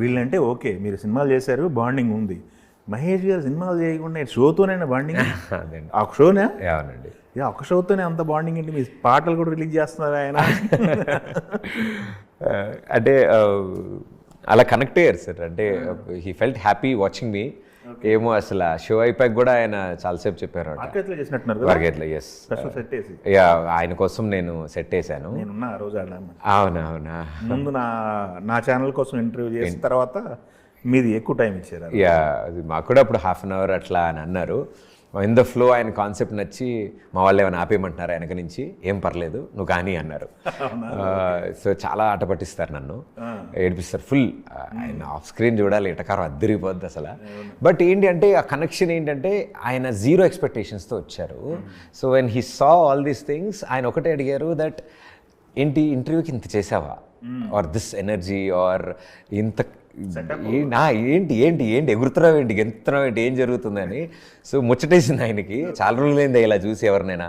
వీళ్ళంటే ఓకే, మీరు సినిమాలు చేశారు, బాండింగ్ ఉంది. మహేష్ గారు సినిమాలు చేయకుండా షోతోనే బాండింగ్. అదండి. ఆ షోనే అవునండి. ఒక షోతోనే అంత బాండింగ్ ఏంటి? మీ పాటలు కూడా రిలీజ్ చేస్తున్నారు ఆయన. అంటే అలా కనెక్ట్ అయ్యారు సార్. అంటే హీ ఫెల్ట్ హ్యాపీ వాచింగ్ మీ. ఏమో అసలు షో అయిపోయాక కూడా ఆయన చాలాసేపు చెప్పారు మార్కెట్లో చేసినట్టున్నారు కదా, మార్కెట్లో. ఎస్, స్పెషల్ సెట్ వేసి. యా, ఆయన కోసం నేను సెట్ వేసాను. నేనున్నా ఆ రోజు ఆడ. అవునా. ముందు నా ఛానల్ కోసం ఇంటర్వ్యూ చేసిన తర్వాత మీది ఎక్కువ టైం ఇచ్చారు. యా, అది మాకు కూడా అప్పుడు 1/2 అన్ అవర్ అట్లా అని అన్నారు. ఇన్ ద ఫ్లో ఆయన కాన్సెప్ట్ నచ్చి మా వాళ్ళు ఏమైనా ఆపేయమంటున్నారు వెనక నుంచి, ఏం పర్లేదు నువ్వు కానీ అన్నారు. సో చాలా ఆట పట్టిస్తారు నన్ను, ఏడిపిస్తారు ఫుల్. ఆయన ఆఫ్ స్క్రీన్ చూడాలి, ఇటకారం అద్దరిపోద్ది అసలు. బట్ ఏంటి అంటే ఆ కనెక్షన్ ఏంటంటే ఆయన 0 ఎక్స్పెక్టేషన్స్తో వచ్చారు. So when he saw all these things, ఆయన ఒకటే అడిగారు దట్ ఏంటి ఇంటర్వ్యూకి ఇంత చేసావా, ఆర్ దిస్ ఎనర్జీ, ఆర్ ఇంత ఏంటి ఏంటి ఏంటి ఎగురుతున్నావు ఏంటి, గెంతుతున్నావు ఏంటి, ఏం జరుగుతుందని. సో ముచ్చటేసింది ఆయనకి. చాలా రోజులైంది ఇలా చూసి ఎవరినైనా.